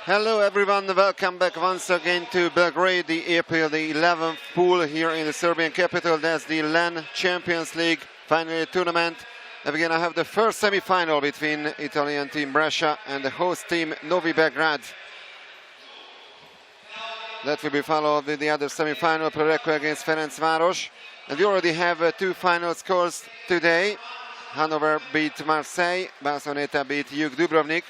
Hello everyone, welcome back once again to Belgrade, the April the 11th pool here in the Serbian capital. That's the LAN Champions League final tournament. And we're going to have the first semi-final between Italian team Brescia and the host team Novi Beograd. That will be followed with the other semi-final, Brescia against Ferencváros. And we already have two final scores today. Hanover beat Marseille, Barcelona beat Jug Dubrovnik.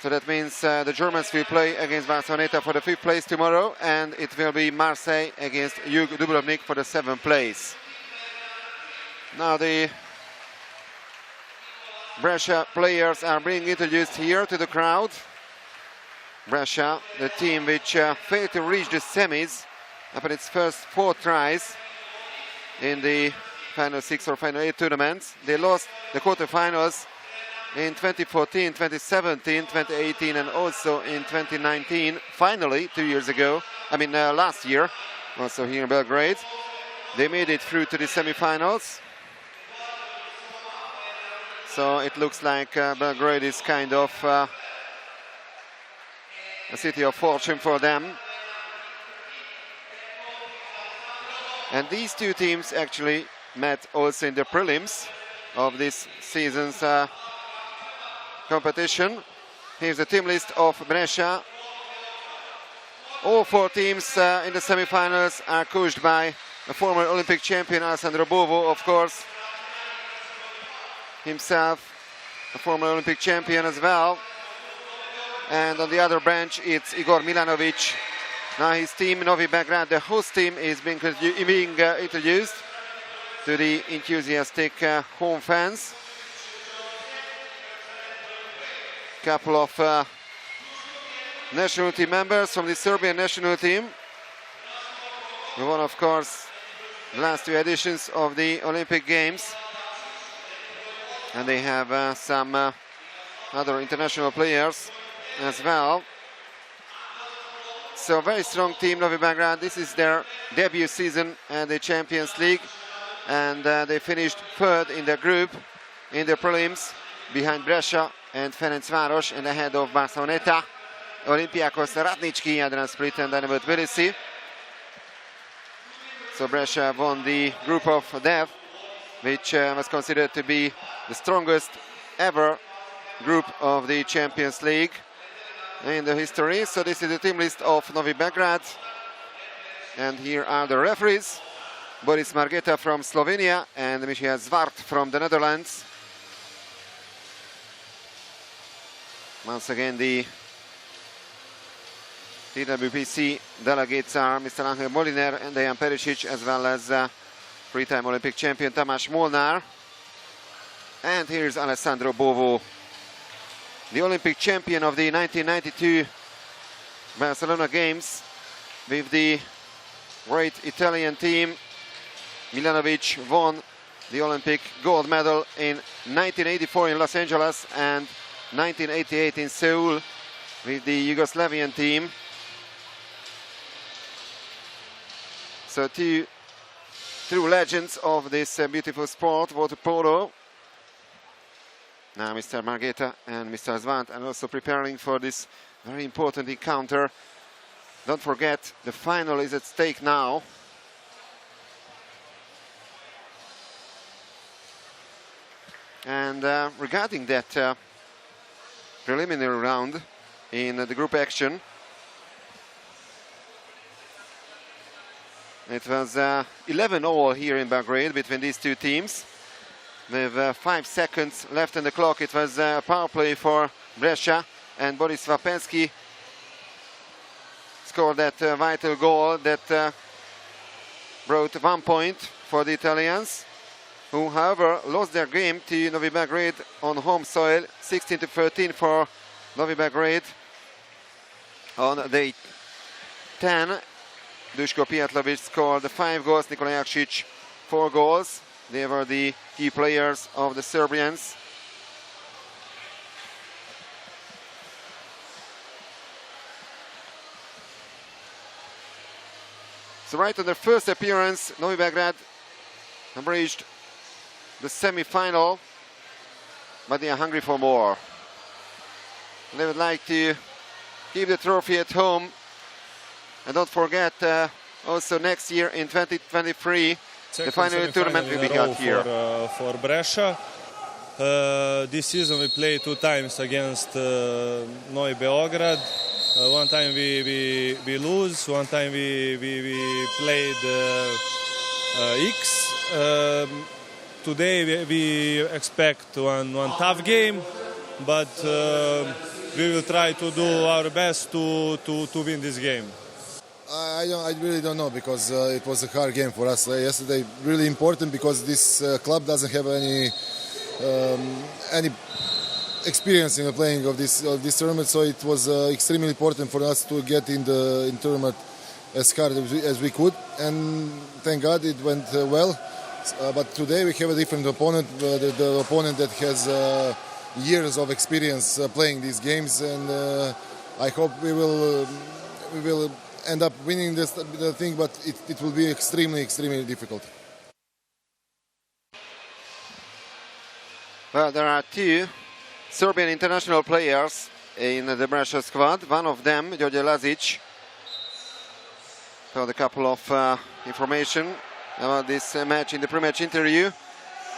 So that means the Germans will play against Barcelona for the 5th place tomorrow, and it will be Marseille against Jug Dubrovnik for the 7th place. Now the Brescia players are being introduced here to the crowd. Brescia, the team which failed to reach the semis upon its first 4 tries in the final 6 or final 8 tournaments. They lost the quarterfinals in 2014, 2017, 2018 and also in 2019, finally 2 years ago, last year, also here in Belgrade. They made it through to the semi-finals. So it looks like Belgrade is kind of a city of fortune for them. And these two teams actually met also in the prelims of this season's competition. Here's the team list of Brescia. All 4 teams in the semi-finals are coached by a former Olympic champion, Alessandro Bovo, of course. Himself a former Olympic champion as well. And on the other bench, it's Igor Milanovic. Now his team, Novi Beograd, the host team, is being introduced to the enthusiastic home fans. Couple of national team members from the Serbian national team. We won, of course, the last 2 editions of the Olympic Games. And they have some other international players as well. So very strong team, Novi Beograd. This is their debut season at the Champions League. And they finished 3rd in the group in the prelims, behind Brescia and Ferencváros and ahead of Barcelona, Olympiacos, Radnički, Adrian Split and Dynamo Tbilisi. So Brescia won the group of death, which was considered to be the strongest ever group of the Champions League in the history. So this is the team list of Novi Beograd. And here are the referees. Boris Margeta from Slovenia and Michael Zwart from the Netherlands. Once again, the TWPC delegates are Mr. Angel Moliner and Dejan Perisic, as well as 3-time Olympic champion Tamás Molnár. And here's Alessandro Bovo, the Olympic champion of the 1992 Barcelona Games with the great Italian team. Milanovic won the Olympic gold medal in 1984 in Los Angeles and 1988 in Seoul with the Yugoslavian team. So 2 true legends of this beautiful sport, water polo. Now Mr. Margeta and Mr. Zvant are also preparing for this very important encounter. Don't forget, the final is at stake now. And regarding that preliminary round in the group action, it was 11-all here in Belgrade between these two teams. With 5 seconds left on the clock, it was a power play for Brescia, and Boris Vapensky scored that vital goal that brought 1 point for the Italians, who however lost their game to Novi Beograd on home soil, 16-13 for Novi Beograd. On day 10, Duško Pijatlović scored 5 goals, Nikolaj Jakšić 4 goals. They were the key players of the Serbians. So right on their first appearance, Novi Beograd have reached the semi-final, but they are hungry for more. They would like to keep the trophy at home. And don't forget, also next year in 2023, the final tournament will be held here. For Brescia. This season we played 2 times against Novi Beograd. One time we lose, one time we played X. Today we expect one tough game, but we will try to do our best to win this game. I really don't know, because it was a hard game for us yesterday. Really important, because this club doesn't have any experience in the playing of this tournament, so it was extremely important for us to get in the tournament as hard as we could, and thank God it went well. But today we have a different opponent, the opponent that has years of experience playing these games, and I hope we will end up winning the thing, but it will be extremely difficult. Well, there are 2 Serbian international players in the Brescia squad. One of them, Đorđe Lazić, told a couple of information about this match in the pre-match interview.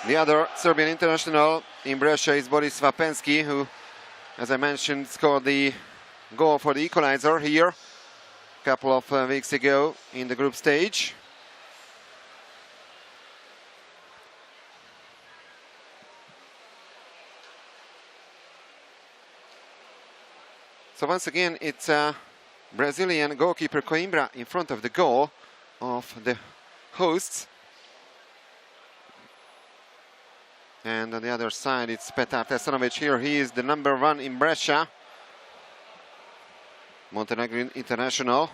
The other Serbian international in Brescia is Boris Vapenski, who, as I mentioned, scored the goal for the equalizer here a couple of weeks ago in the group stage. So once again, it's Brazilian goalkeeper Coimbra in front of the goal of the hosts. And on the other side, it's Petar Tesanovic here. He is the number 1 in Brescia, Montenegrin international.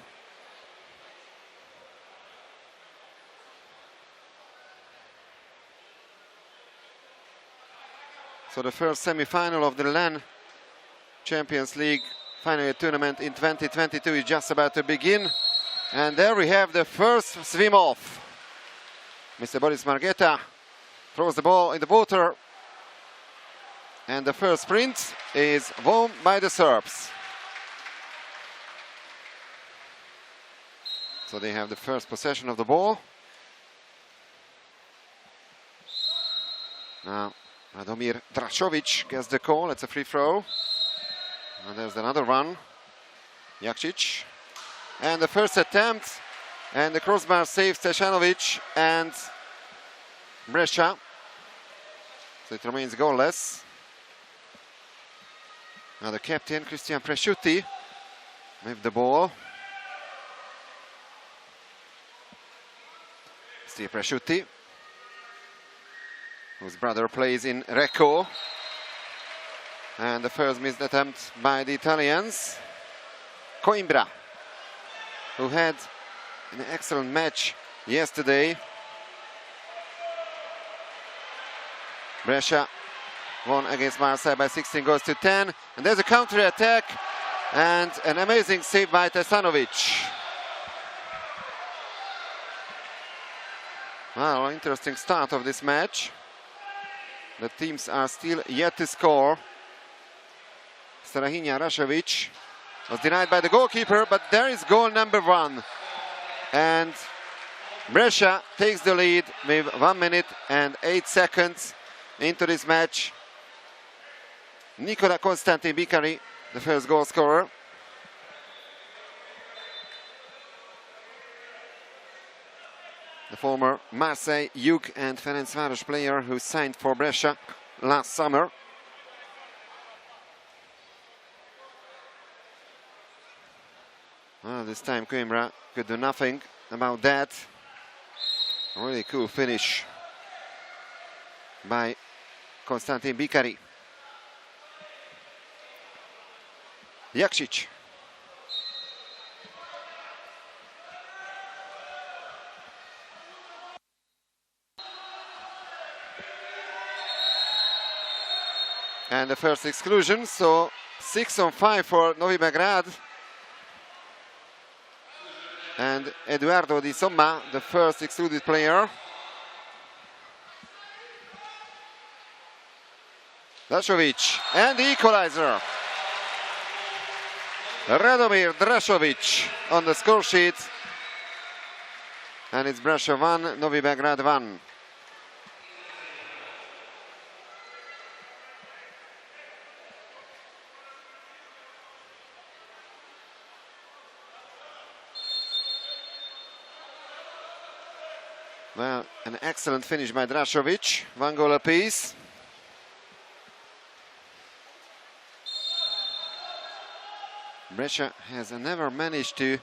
So the first semi-final of the LAN Champions League final tournament in 2022 is just about to begin. And there we have the first swim off. Mr. Boris Margeta throws the ball in the water. And the first sprint is won by the Serbs. So they have the first possession of the ball. Now Radomir Drašović gets the call. It's a free throw. And there's another one. Jakšić. And the first attempt. And the crossbar saves Stešanović and Brescia. So it remains goalless. Now the captain, Cristian Presciutti, with the ball. Steve Presciutti, whose brother plays in Recco. And the first missed attempt by the Italians. Coimbra, who had an excellent match yesterday. Brescia won against Marseille by 16 goals to 10. And there's a counter-attack and an amazing save by Tesanovic. Well, interesting start of this match. The teams are still yet to score. Strahinja Rašević was denied by the goalkeeper, but there is goal number 1. And Brescia takes the lead with 1 minute and 8 seconds into this match. Nikola Konstantin Bikari, the first goal scorer. The former Marseille, Jug and Ferencváros player who signed for Brescia last summer. Well, this time Coimbra could do nothing about that. A really cool finish by Konstantin Bikari. Jakšić. And the first exclusion, so 6 on 5 for Novi Beograd. And Eduardo Di Somma, the first excluded player. Drašović and the equalizer. Radomir Drašović on the score sheet. And it's Brescia 1, Novi Beograd 1. Well, an excellent finish by Drašović. 1 goal apiece. Brescia has never managed to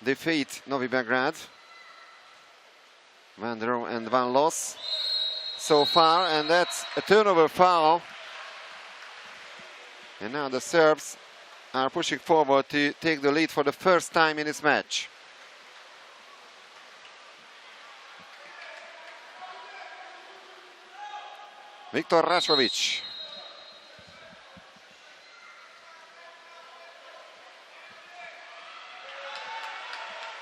defeat Novi Beograd. 1 draw and 1 loss so far, and that's a turnover foul. And now the Serbs are pushing forward to take the lead for the first time in this match. Viktor Rašović.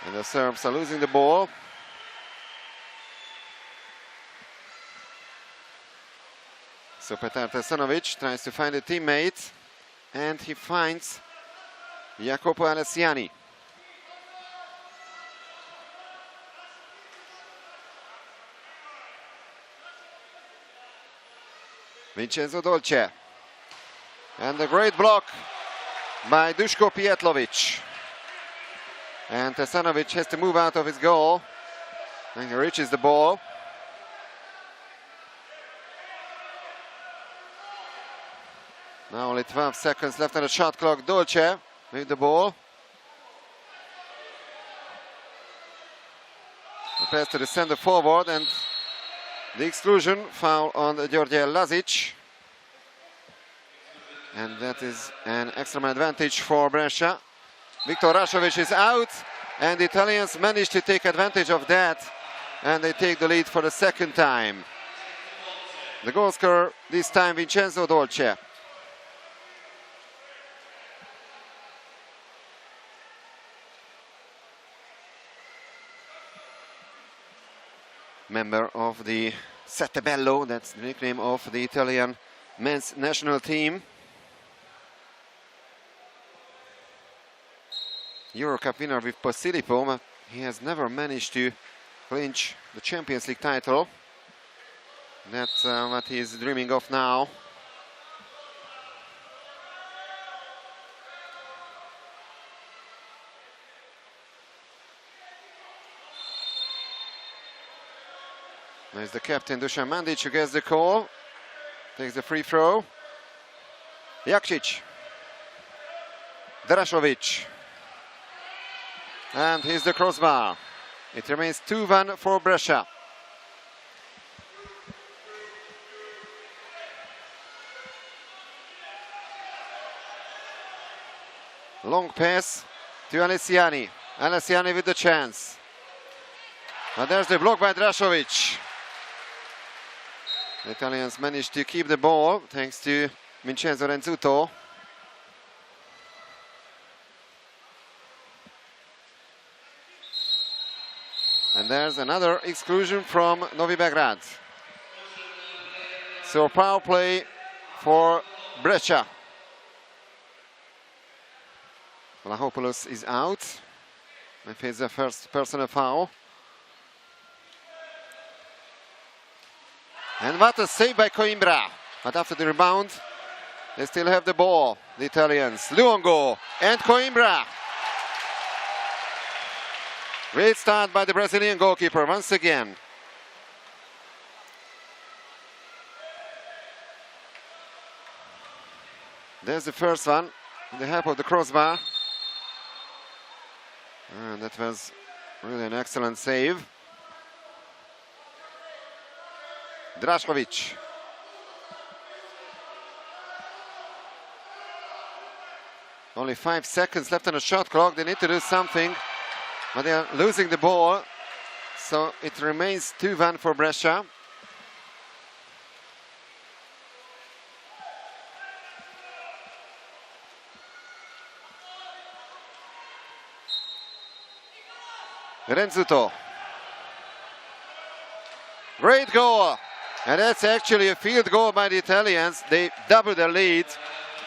And the Serbs are losing the ball. So Petar Tesanovic tries to find a teammate, and he finds Jacopo Alessiani. Vincenzo Dolce. And a great block by Duško Pijetlović. And Tesanovic has to move out of his goal. And he reaches the ball. Now only 12 seconds left on the shot clock. Dolce with the ball. The pass to the center forward, and the exclusion foul on Georgije Lazic. And that is an extra man advantage for Brescia. Viktor Rašović is out, and the Italians managed to take advantage of that, and they take the lead for the second time. The goal scorer this time Vincenzo Dolce. Member of the Sette Bello, that's the nickname of the Italian men's national team. Eurocup winner with Posillipo, but he has never managed to clinch the Champions League title. That's what he is dreaming of now. There's the captain Dusan Mandic who gets the call, takes the free throw. Jakšić, Drašović, and here's the crossbar. It remains 2-1 for Brescia. Long pass to Alessiani. Alessiani with the chance. And there's the block by Drašović. The Italians managed to keep the ball thanks to Vincenzo Renzuto. And there's another exclusion from Novi Beograd. So power play for Brescia. Vlahopoulos is out. If it's the first personal foul. And what a save by Coimbra. But after the rebound, they still have the ball, the Italians. Luongo and Coimbra. Great start by the Brazilian goalkeeper once again. There's the first one, with the help of the crossbar. And that was really an excellent save. Drašović. Only 5 seconds left on the shot clock. They need to do something, but they are losing the ball. So it remains 2-1 for Brescia. Renzuto. Great goal. And that's actually a field goal by the Italians. They double the lead.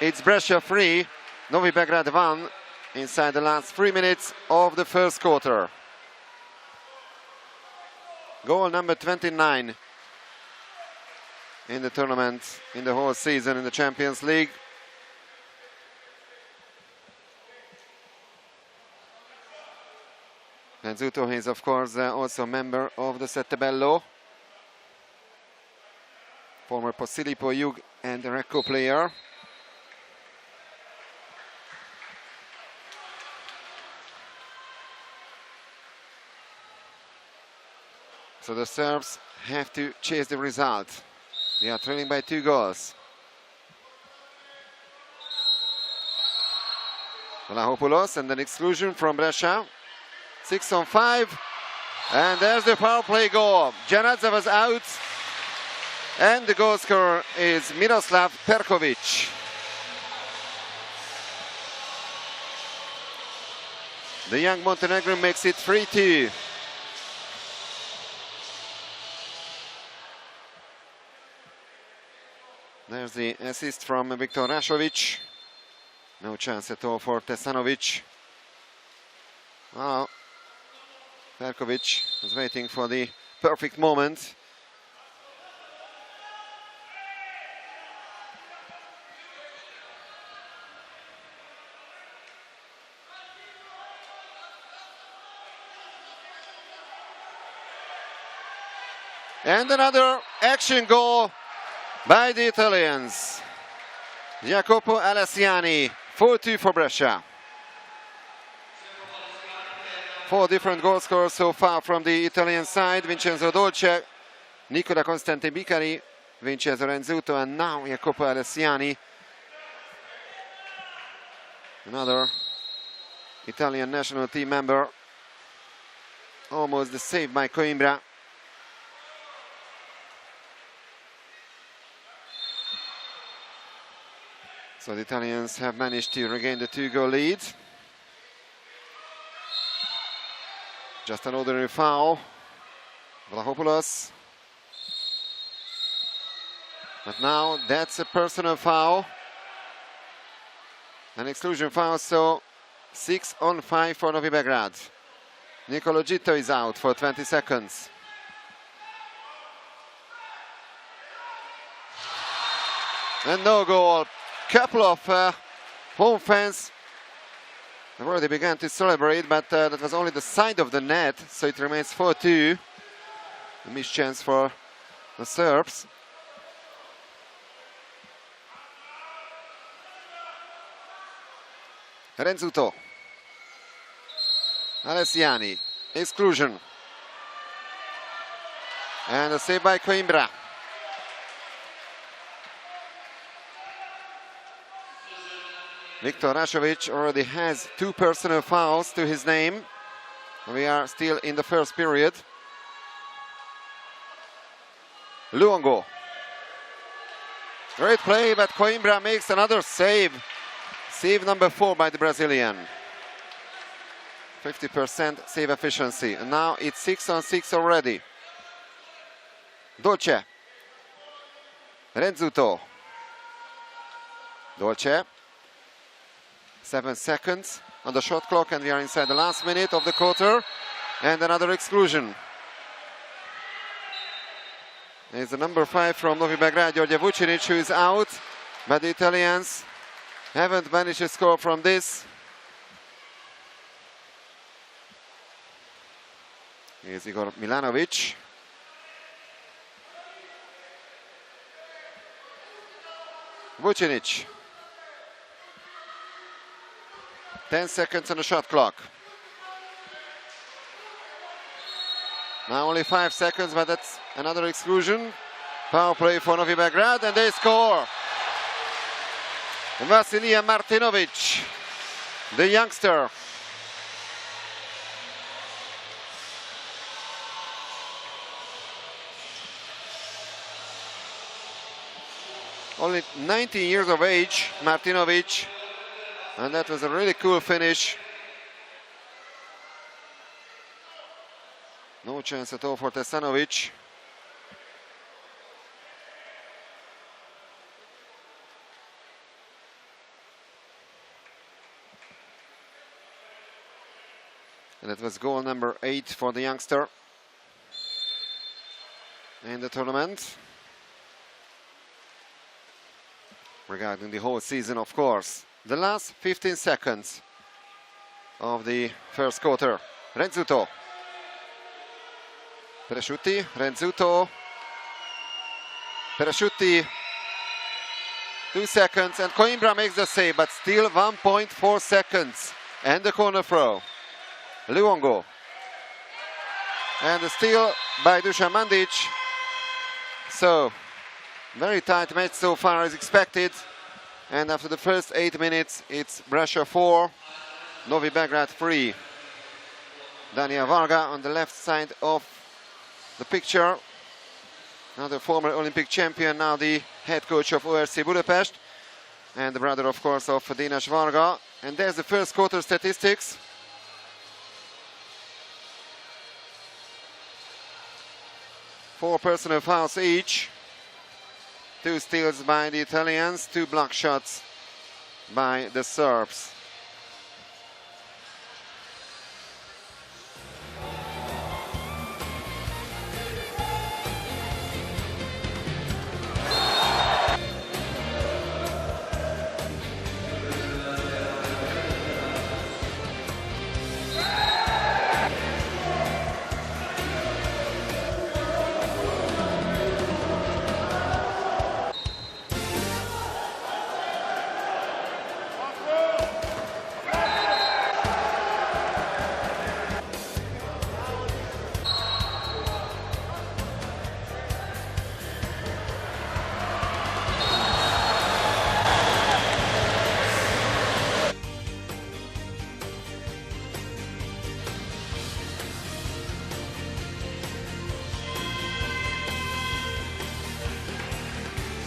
It's Brescia 3, Novi Beograd 1. inside the last 3 minutes of the first quarter. Goal number 29 in the tournament, in the whole season in the Champions League. Renzuto is of course also a member of the Settebello. Former Posillipo Jug and Recco player. So the Serbs have to chase the result. They are trailing by 2 goals. Vlahopoulos and an exclusion from Brescia. 6 on 5. And there's the power play goal. Janadze was out. And the goal scorer is Miroslav Perkovic. The young Montenegrin makes it 3-2. There's the assist from Viktor Rašović. No chance at all for Tesanovic. Well, Perkovic is waiting for the perfect moment. And another action goal by the Italians. Jacopo Alessiani, 4-2 for Brescia. 4 different goal scorers so far from the Italian side. Vincenzo Dolce, Nicola Constante Bicari, Vincenzo Renzuto, and now Jacopo Alessiani. Another Italian national team member. Almost the save by Coimbra. So the Italians have managed to regain the 2-goal lead. Just an ordinary foul. Vlahopoulos. But now that's a personal foul. An exclusion foul, so 6 on 5 for Novi Beograd. Nicolo Gitto is out for 20 seconds. And no goal. Couple of home fans have already began to celebrate, but that was only the side of the net, so it remains 4-2. A missed chance for the Serbs. Renzuto. Alessiani. Exclusion. And a save by Coimbra. Viktor Rašović already has 2 personal fouls to his name. We are still in the first period. Luongo. Great play, but Coimbra makes another save. Save number 4 by the Brazilian. 50% save efficiency. And now it's 6 on 6 already. Dolce. Renzuto. Dolce. 7 seconds on the shot clock, and we are inside the last minute of the quarter. And another exclusion. It's the number 5 from Novi Beograd, Đorđe Vucinic, who is out. But the Italians haven't managed to score from this. Here's Igor Milanovic. Vucinic. 10 seconds on the shot clock. Now only 5 seconds, but that's another exclusion. Power play for Novi Beograd, and they score. Vasilija Martinovic, the youngster. Only 19 years of age, Martinovic. And that was a really cool finish. No chance at all for Tesanovic. And that was goal number 8 for the youngster in the tournament. Regarding the whole season, of course. The last 15 seconds of the first quarter. Renzuto. Presciutti, Renzuto. Presciutti. 2 seconds, and Coimbra makes the save, but still 1.4 seconds. And the corner throw. Luongo. And the steal by Dusan Mandic. So, very tight match so far as expected. And after the first 8 minutes, it's Brescia 4, Novi Beograd 3. Daniel Varga on the left side of the picture. Another former Olympic champion, now the head coach of ORC Budapest. And the brother, of course, of Dinas Varga. And there's the first quarter statistics. Four personal fouls each. 2 steals by the Italians, 2 block shots by the Serbs.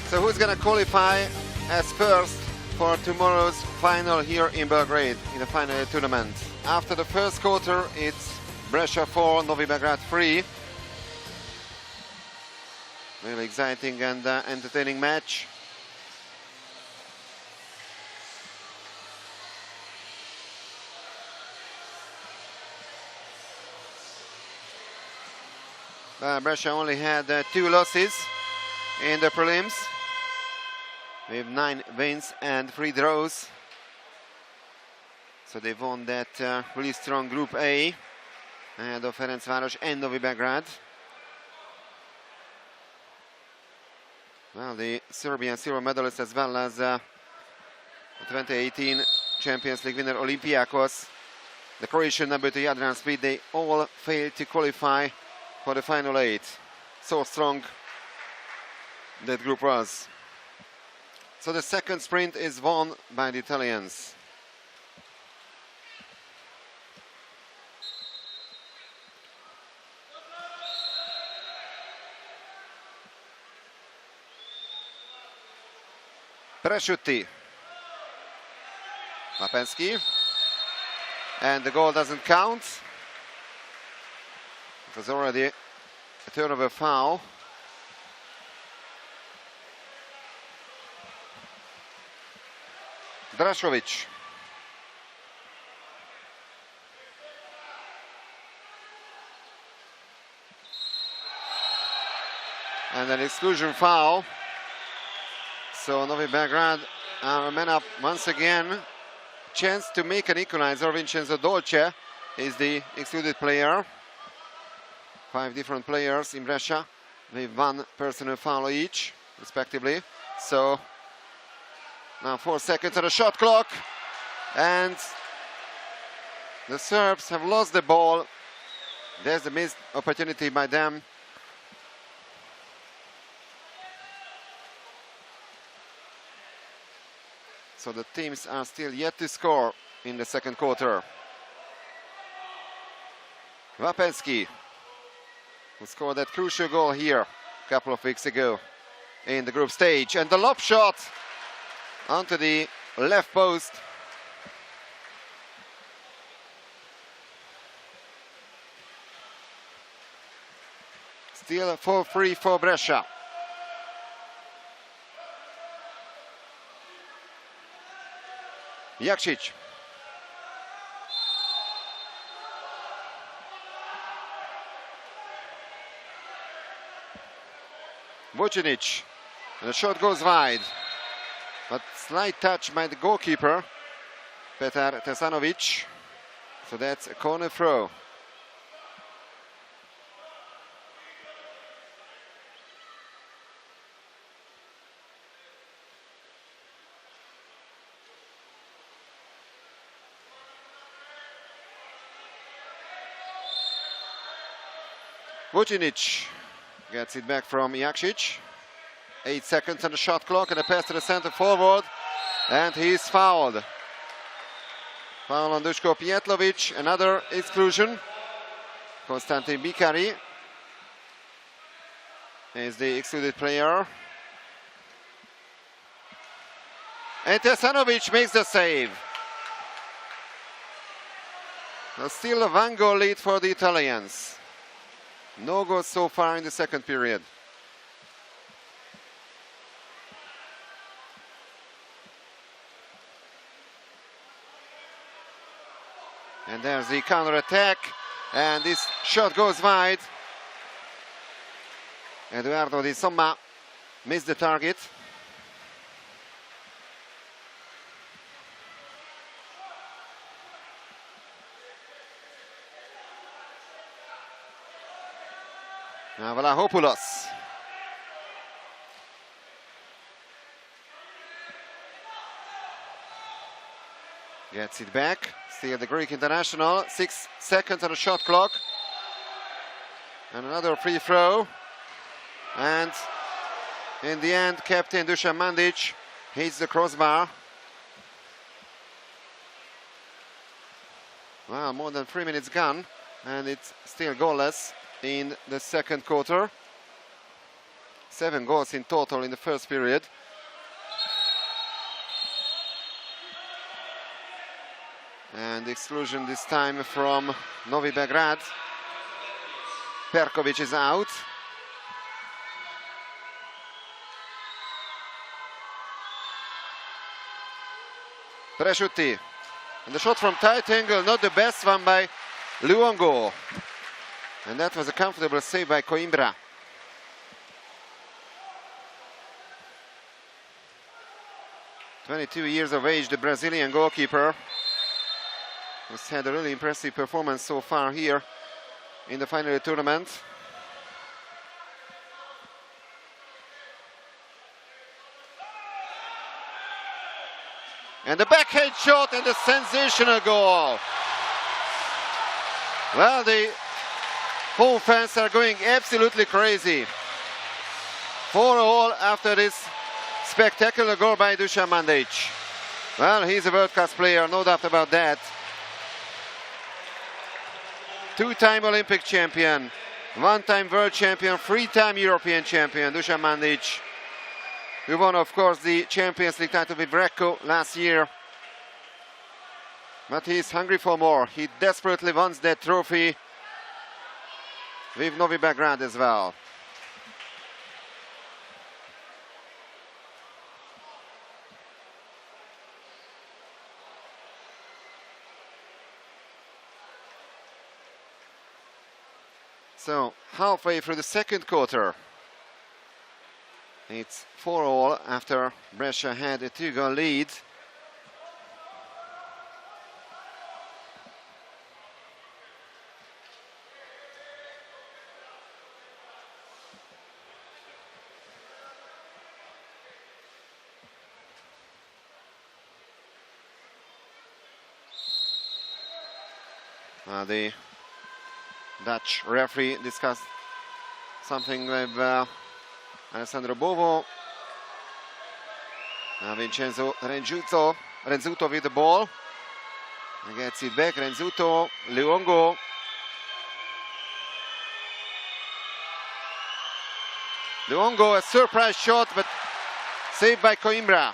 So who's going to qualify as first for tomorrow's final here in Belgrade in the final tournament? After the first quarter, it's Brescia 4, Novi Beograd 3. Really exciting and entertaining match. Brescia only had 2 losses in the prelims. We have 9 wins and 3 draws. So they won that really strong Group A ahead of Ferencváros and Novi Beograd. Well, the Serbian silver medalist as well as the 2018 Champions League winner Olympiacos, the Croatian number 2 Jadran Split, they all failed to qualify for the final 8. So strong that group was. So the second sprint is won by the Italians. Presciutti. Lapensky. And the goal doesn't count. It was already a turnover foul. Drašović. And an exclusion foul. So Novi Beograd are men up once again. Chance to make an equalizer. Vincenzo Dolce is the excluded player. 5 different players in Brescia with 1 personal foul each, respectively. So now 4 seconds on the shot clock, and the Serbs have lost the ball. There's a missed opportunity by them. So the teams are still yet to score in the second quarter. Lapensky, who scored that crucial goal here a couple of weeks ago in the group stage, and the lob shot onto the left post. Still 4-3 for Brescia. Jakšić. Vucinic. And the shot goes wide. But slight touch by the goalkeeper, Petar Tesanovic. So that's a corner throw. Vucinic gets it back from Jakšić. 8 seconds on the shot clock and a pass to the center forward. And he's fouled. Foul on Duško Pijetlović. Another exclusion. Konstantin Bikari is the excluded player. And Tesanovic makes the save. Still a 1-goal lead for the Italians. No goals so far in the second period. And there's the counter-attack, and this shot goes wide. Eduardo Di Somma missed the target. Now Vlahopoulos. Gets it back. Still the Greek international. 6 seconds on the shot clock. And another free throw. And in the end, captain Dusan Mandic hits the crossbar. Well, more than 3 minutes gone. And it's still goalless in the second quarter. 7 goals in total in the first period. And exclusion this time from Novi Beograd. Perkovic is out. Presciutti. And the shot from tight angle, not the best one by Luongo. And that was a comfortable save by Coimbra. "22 years of age, the Brazilian goalkeeper, has had a really impressive performance so far here in the final tournament. And the backhand shot and a sensational goal. Well, the home fans are going absolutely crazy. 4-all after this spectacular goal by Dusan Mandic. Well, he's a world-class player, no doubt about that. 2-time Olympic champion, 1-time world champion, 3-time European champion, Dusan Mandic, who won, of course, the Champions League title with Brescia last year. But he's hungry for more. He desperately wants that trophy with Novi Beograd as well. So, halfway through the second quarter. It's 4-all after Brescia had a 2-goal lead. The Dutch referee discussed something with Alessandro Bovo. Now Vincenzo Renzuto with the ball. He gets it back. Renzuto, Luongo. Luongo, a surprise shot, but saved by Coimbra.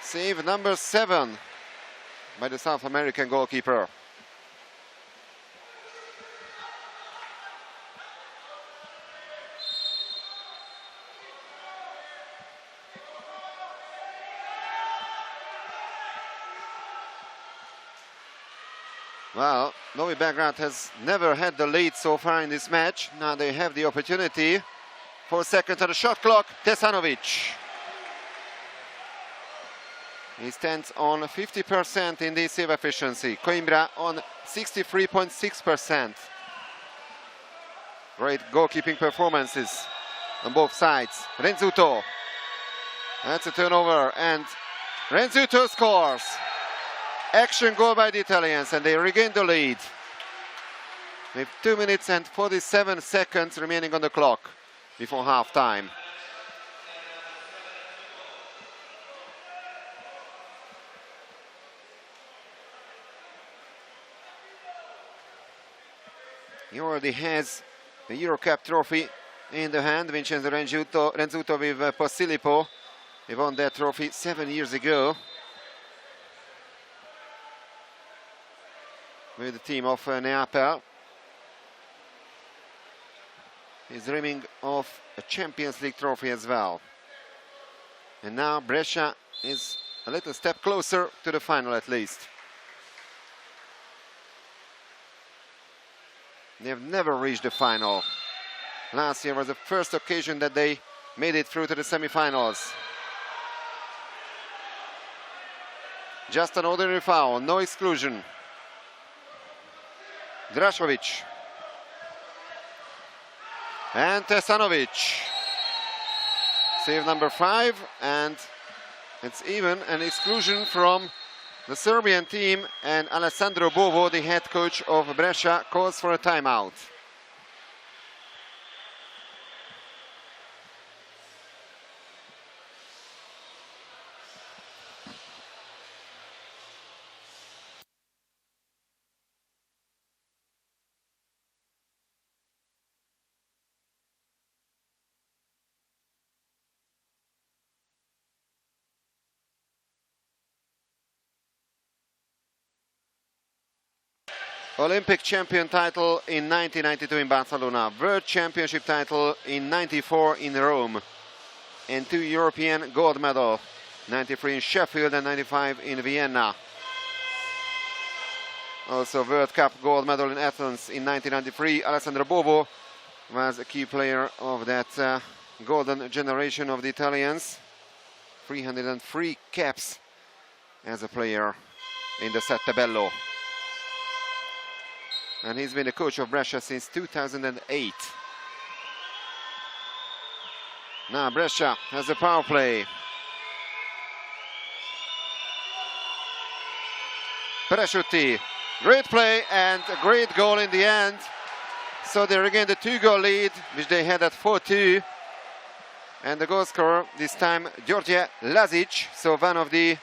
Save number 7 by the South American goalkeeper. Well, Novi Beograd has never had the lead so far in this match. Now they have the opportunity. 4 seconds on the shot clock. Tesanovic. He stands on 50% in the save efficiency. Coimbra on 63.6%. Great goalkeeping performances on both sides. Renzuto. That's a turnover, and Renzuto scores. Action goal by the Italians, and they regain the lead with 2 minutes and 47 seconds remaining on the clock before half-time. He already has the Euro Cup trophy in the hand. Vincenzo Renzuto with Posillipo. He won that trophy 7 years ago with the team of Neapel. He's dreaming of a Champions League trophy as well. And now Brescia is a little step closer to the final at least. They have never reached the final. Last year was the first occasion that they made it through to the semi-finals. Just an ordinary foul, no exclusion. Drašović. And Tesanovic. Save number 5, and it's even an exclusion from the Serbian team, and Alessandro Bovo, the head coach of Brescia, calls for a timeout. Olympic champion title in 1992 in Barcelona, World Championship title in 94 in Rome, and 2 European gold medal, 93 in Sheffield and 95 in Vienna. Also World Cup gold medal in Athens in 1993. Alessandro Bovo was a key player of that golden generation of the Italians. 303 caps as a player in the Sette Bello. And he's been the coach of Brescia since 2008. Now Brescia has a power play. Presciutti, great play and a great goal in the end. So they regain the 2-goal lead, which they had at 4-2. And the goal scorer this time, Đorđe Lazić, so one of the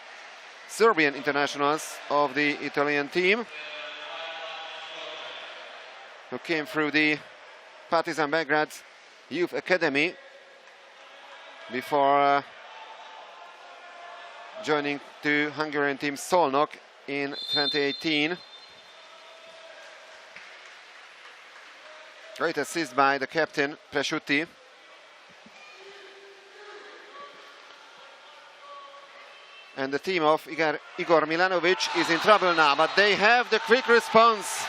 Serbian internationals of the Italian team, who came through the Partizan Belgrade Youth Academy before joining the Hungarian team Szolnok in 2018. Great assist by the captain, Presciutti. And the team of Igor Milanovic is in trouble now, but they have the quick response.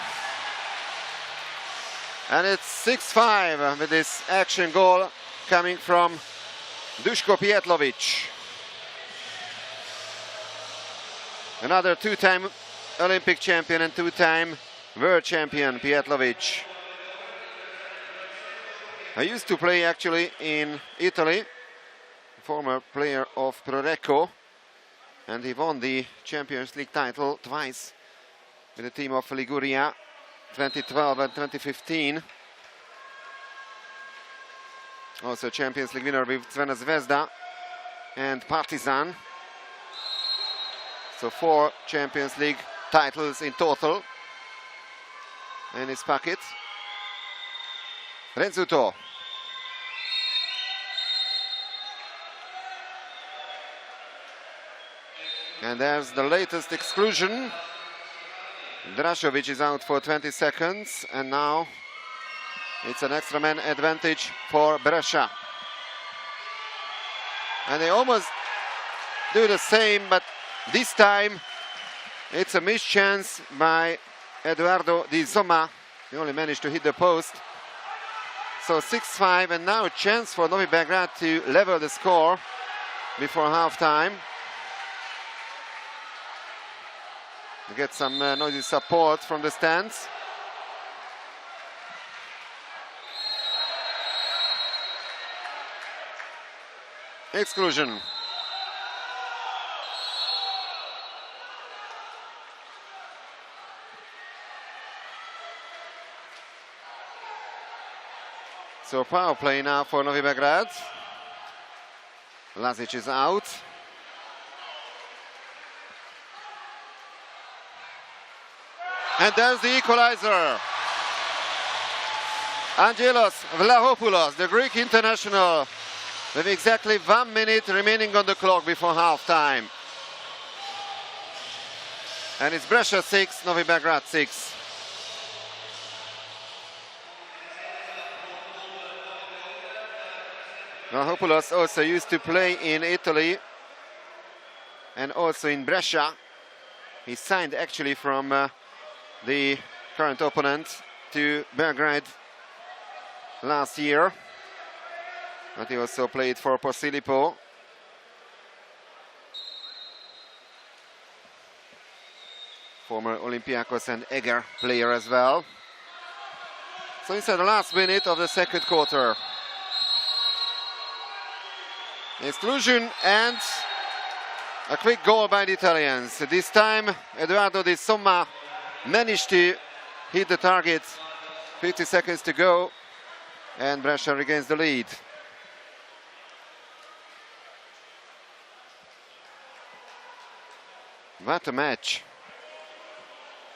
And it's 6-5 with this action goal coming from Duško Pijetlović. Another 2-time Olympic champion and 2-time world champion, Pijetlović. I used to play actually in Italy, former player of Prorecco, and he won the Champions League title twice with the team of Liguria, 2012 and 2015. Also Champions League winner with Crvena Zvezda and Partizan. So 4 Champions League titles in total in his pocket. Renzuto. And there's the latest exclusion. Drašović is out for 20 seconds, and now it's an extra man advantage for Brescia. And they almost do the same, but this time it's a missed chance by Eduardo Di Somma. He only managed to hit the post. So 6-5, and now a chance for Novi Beograd to level the score before halftime. Get some noisy support from the stands. Exclusion. So power play now for Novi Beograd. Lazic is out. And there's the equalizer. Angelos Vlahopoulos, the Greek international, with exactly 1 minute remaining on the clock before halftime. And it's Brescia 6, Novi Beograd 6. Vlahopoulos also used to play in Italy and also in Brescia. He signed actually from the current opponent to Belgrade last year, but he also played for Posillipo. Former Olympiacos and Eger player as well. So inside the last minute of the second quarter. Exclusion and a quick goal by the Italians. This time Eduardo Di Somma managed to hit the target. 50 seconds to go and Brescia regains the lead. What a match.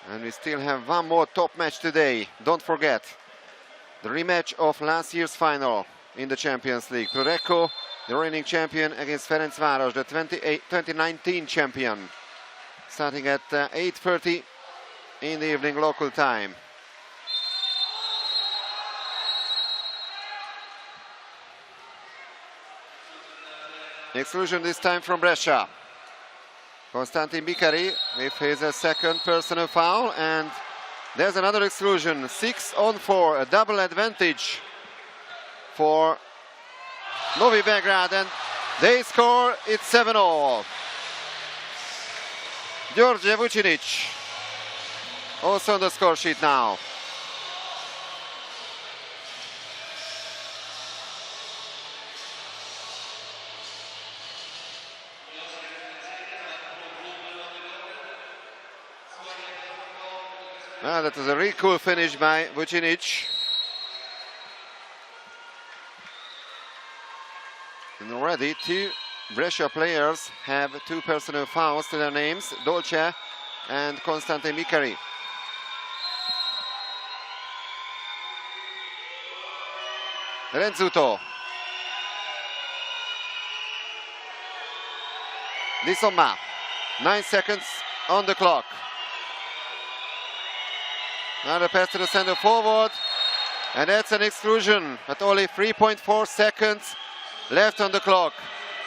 And we still have one more top match today. Don't forget the rematch of last year's final in the Champions League. Prorecco, the reigning champion, against Ferencváros, the 2019 champion. Starting at 8:30 in the evening local time. Exclusion this time from Brescia. Konstantin Bikari with his second personal foul, and there's another exclusion. 6-on-4, a double advantage for Novi Beograd, and they score. It's 7-all. George Vucinic also on the score sheet now. That was a really cool finish by Vucinic. And already two Brescia players have two personal fouls to their names, Dolce and Konstantin Bikari. Renzuto. Di Somma. 9 seconds on the clock. Now the pass to the center forward, and that's an exclusion at only 3.4 seconds left on the clock.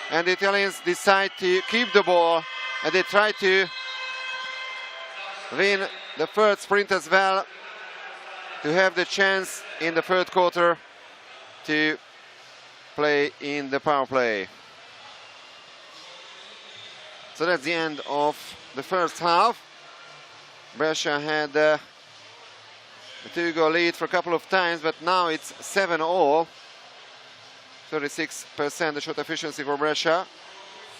And the Italians decide to keep the ball, and they try to win the third sprint as well, to have the chance in the third quarter to play in the power play. So that's the end of the first half. Brescia had a 2-goal lead for a couple of times, but now it's 7-all. 36% the shot efficiency for Brescia.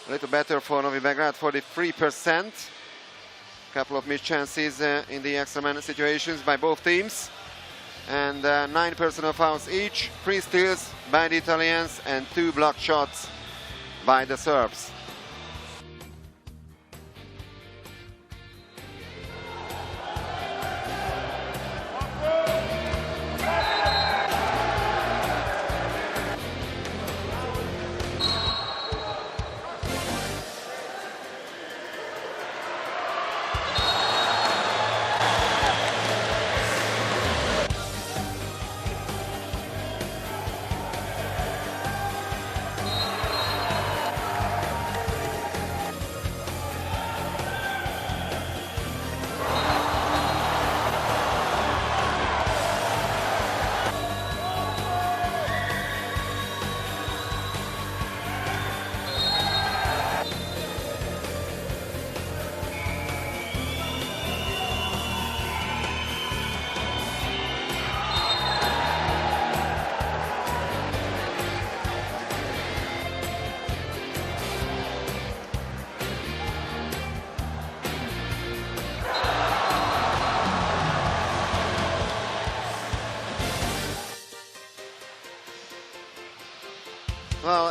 A little better for Novi Beograd, 43%. A couple of missed chances in the extra man situations by both teams. And 9 personal fouls each, 3 steals by the Italians and 2 blocked shots by the Serbs.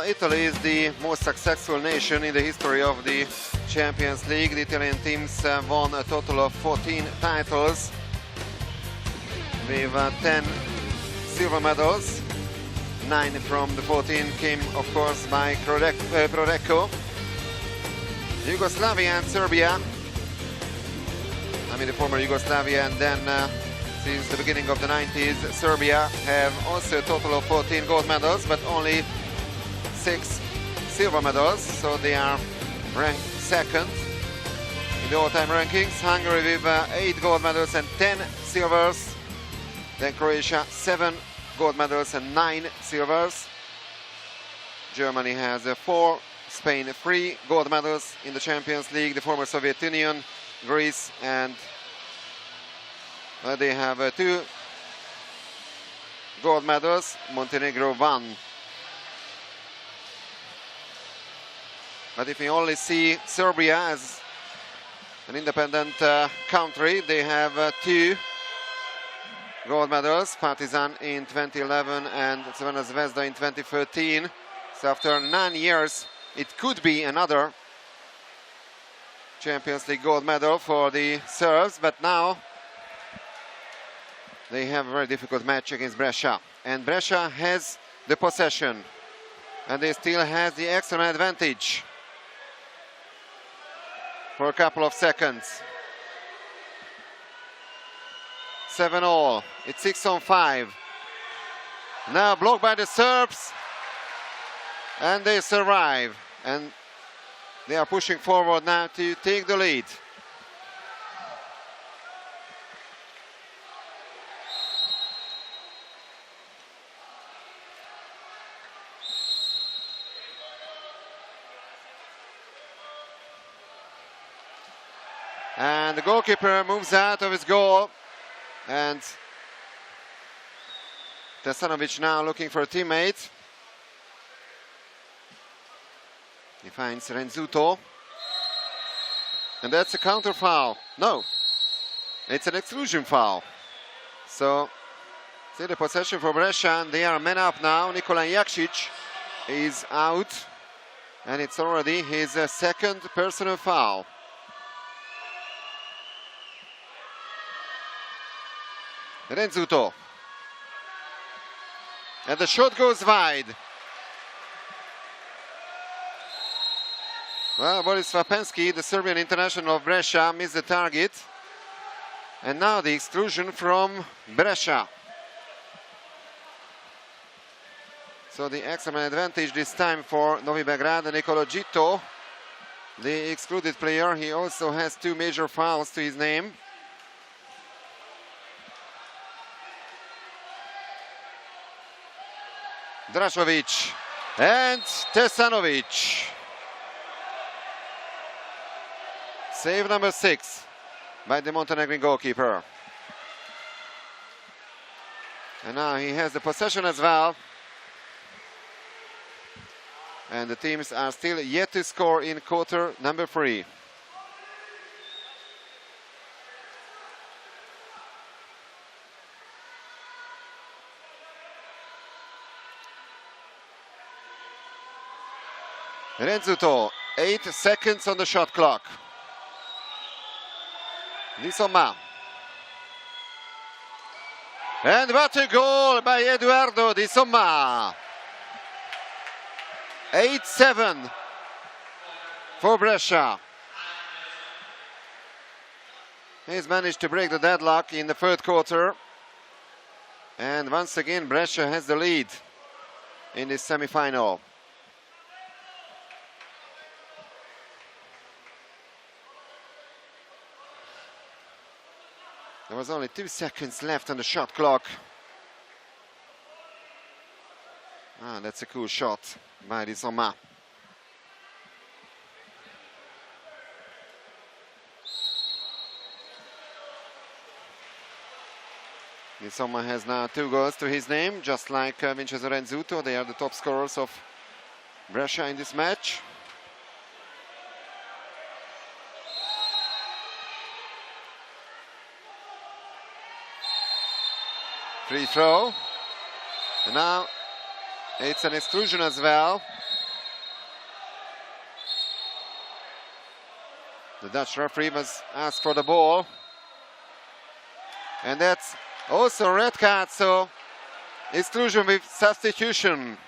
Italy is the most successful nation in the history of the Champions League. The Italian teams won a total of 14 titles with 10 silver medals. 9 from the 14 came, of course, by Prorecco. Yugoslavia and Serbia, I mean the former Yugoslavia, and then since the beginning of the 90s, Serbia have also a total of 14 gold medals, but only 6 silver medals, so they are ranked second in the all-time rankings. Hungary with 8 gold medals and 10 silvers. Then Croatia 7 gold medals and 9 silvers. Germany has 4, Spain 3 gold medals in the Champions League. The former Soviet Union, Greece, and they have 2 gold medals. Montenegro 1. But if we only see Serbia as an independent country, they have 2 gold medals. Partizan in 2011 and Crvena Zvezda in 2013. So after 9 years, it could be another Champions League gold medal for the Serbs, but now they have a very difficult match against Brescia. And Brescia has the possession, and they still has the extra man advantage for a couple of seconds. 7-all. It's 6-on-5. Now blocked by the Serbs, and they survive, and they are pushing forward now to take the lead. And the goalkeeper moves out of his goal, and Tesanovic now looking for a teammate. He finds Renzuto, and that's a counter foul. No, it's an exclusion foul. So, see the possession for Brescia, and they are men up now. Nikola Jakšić is out, and it's already his second personal foul. Renzuto, and the shot goes wide. Well, Boris Vapenski, the Serbian international of Brescia, missed the target. And now the exclusion from Brescia. So the extra man advantage this time for Novi Beograd. Nicolo Gitto, the excluded player, he also has 2 major fouls to his name. Drašović and Tesanovic. Save number 6 by the Montenegrin goalkeeper. And now he has the possession as well. And the teams are still yet to score in quarter number 3. Renzuto, 8 seconds on the shot clock. Di Somma. And what a goal by Eduardo Di Somma. 8-7 for Brescia. He's managed to break the deadlock in the third quarter. And once again, Brescia has the lead in this semi-final. There was only 2 seconds left on the shot clock. Ah, that's a cool shot by Di Somma. Di Somma has now 2 goals to his name, just like Vincenzo Renzuto. They are the top scorers of Brescia in this match. Free throw. And now it's an exclusion as well. The Dutch referee was asked for the ball. And that's also a red card, so exclusion with substitution.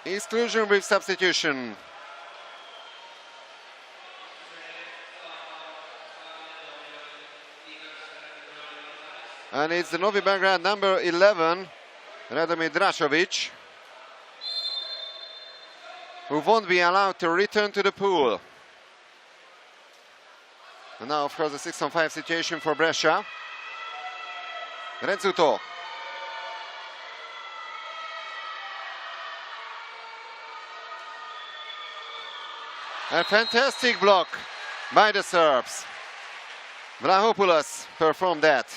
Exclusion with substitution. And it's the Novi Beograd number 11, Radomir Drašović, who won't be allowed to return to the pool. And now, of course, the 6-on-5 situation for Brescia. Rezzuto. A fantastic block by the Serbs. Vlahopoulos performed that.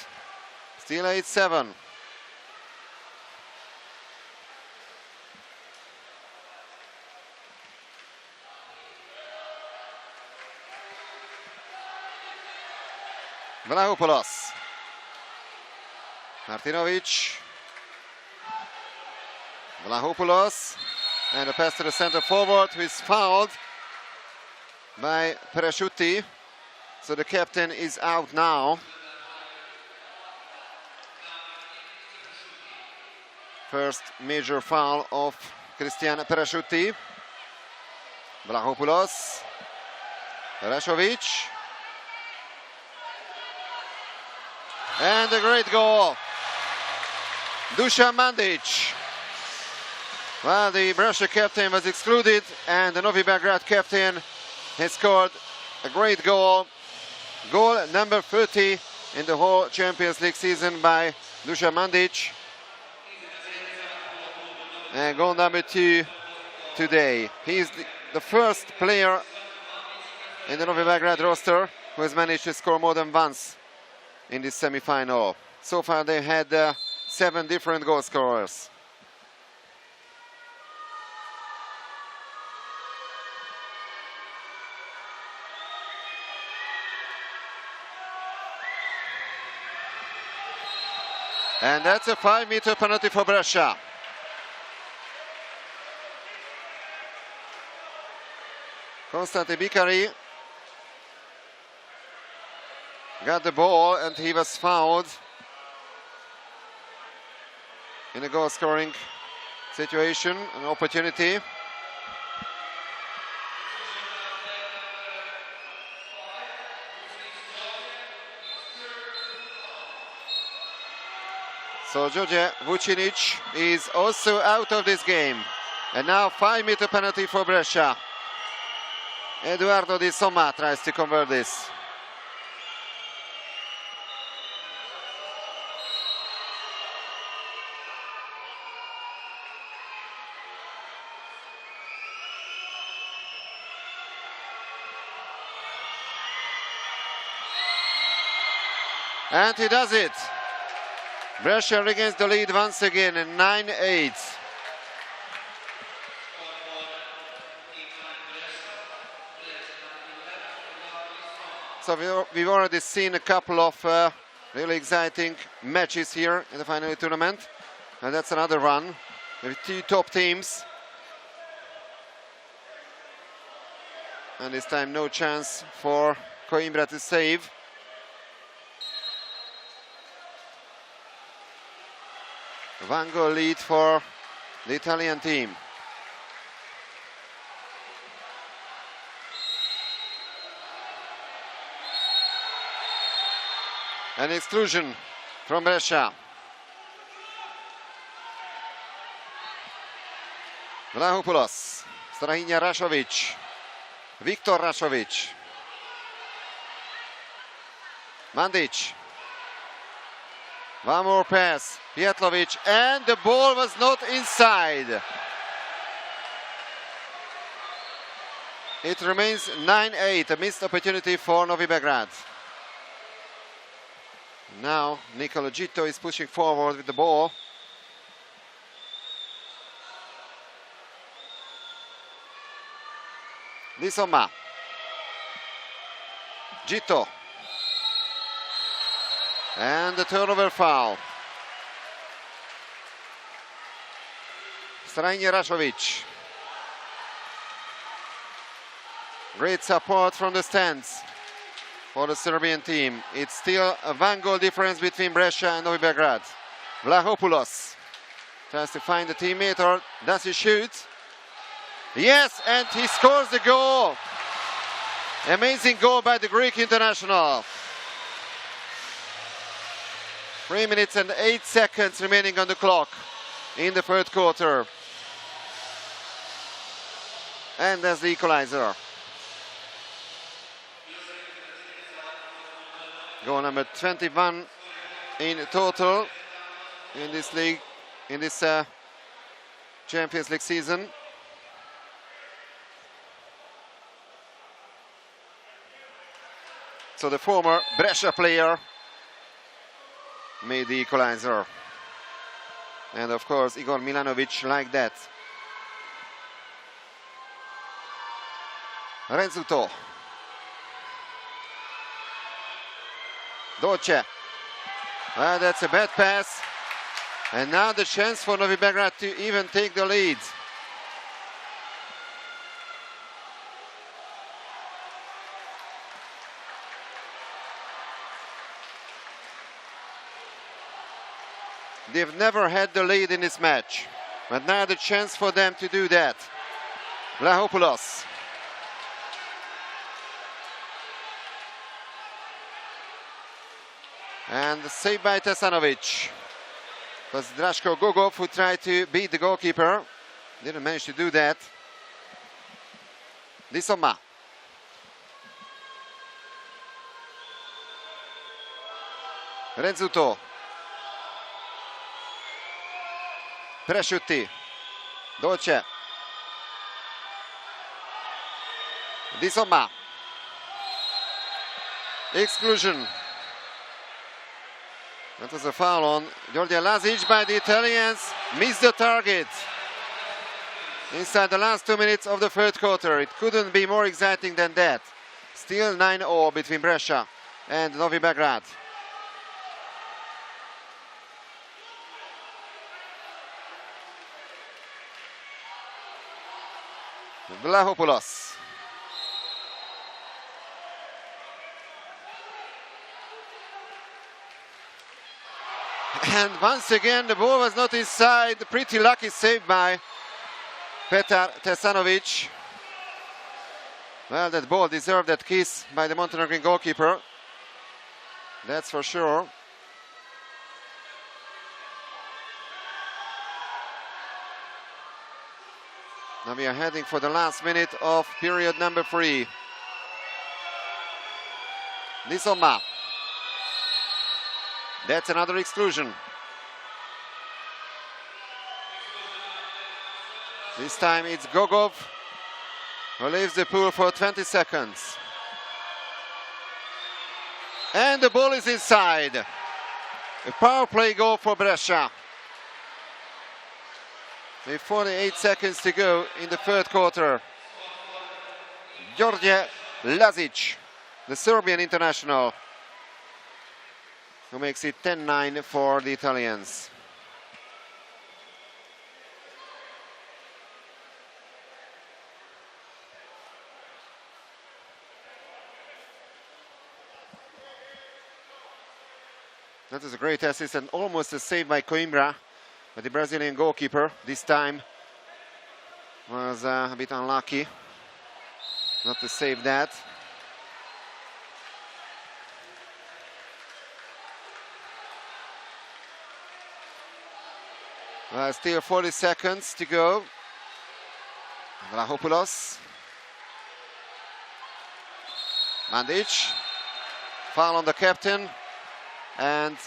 Still 8-7. Vlahopoulos. Martinovic. Vlahopoulos. And a pass to the center forward, who is fouled by Peresciuti. So the captain is out now. First major foul of Cristian Peresciuti. Vlahopoulos. Drašović. And a great goal. Dusan Mandic. Well, the Brescia captain was excluded, and the Novi Beograd captain has scored a great goal. Goal number 30 in the whole Champions League season by Dusan Mandic. And goal number 2 today. He is the first player in the Novi Beograd roster who has managed to score more than once in this semi-final. So far they had 7 different goal scorers. And that's a 5-meter penalty for Brescia. Constante Bicari got the ball and he was fouled in a goal scoring situation, an opportunity. So Đorđe Vucinic is also out of this game. And now 5-meter penalty for Brescia. Eduardo Di Somma tries to convert this. And he does it. Brescia regains the lead once again in 9-8. So we've already seen a couple of really exciting matches here in the final tournament. And that's another one with 2 top teams. And this time no chance for Coimbra to save. One goal lead for the Italian team. An exclusion from Brescia. Vlahopoulos, Strahinja Rašović, Viktor Rašović, Mandic. One more pass, Pietlovic, and the ball was not inside. It remains 9-8, a missed opportunity for Novi Beograd. Now Nicola Gitto is pushing forward with the ball. Di Somma. Gitto. And the turnover foul. Srajnje Rašović. Great support from the stands for the Serbian team. It's still a 1-goal difference between Brescia and Novi Beograd. Vlahopoulos tries to find the teammate, or does he shoot? Yes, and he scores the goal. Amazing goal by the Greek international. 3 minutes and 8 seconds remaining on the clock in the third quarter. And that's the equalizer. Goal number 21 in total in this league, in this Champions League season. So the former Brescia player made the equalizer. And of course Igor Milanovic like that. Renzuto. Doce. Well, that's a bad pass. And now the chance for Novi Beograd to even take the lead. They've never had the lead in this match, but now the chance for them to do that. Vlahopoulos. And saved by Tesanovic. It was Draško Gogov who tried to beat the goalkeeper. Didn't manage to do that. Disoma. Renzuto. Presciutti. Doce. Disoma. Exclusion. That was a foul on Georgia Lazic by the Italians. Missed the target inside the last 2 minutes of the third quarter. It couldn't be more exciting than that. Still 9-0 between Brescia and Novi Beograd. Vlahopoulos. And once again, the ball was not inside. Pretty lucky save by Petar Tesanovic. Well, that ball deserved that kiss by the Montenegrin goalkeeper. That's for sure. Now we are heading for the last minute of period number 3. Disoma. That's another exclusion. This time it's Gogov who leaves the pool for 20 seconds. And the ball is inside. A power play goal for Brescia. With 48 seconds to go in the third quarter. Georgia Lazic, the Serbian international, who makes it 10-9 for the Italians. That is a great assist and almost a save by Coimbra, but the Brazilian goalkeeper this time was a bit unlucky not to save that. Still 40 seconds to go. Vlahopoulos. Mandic. Foul on the captain. And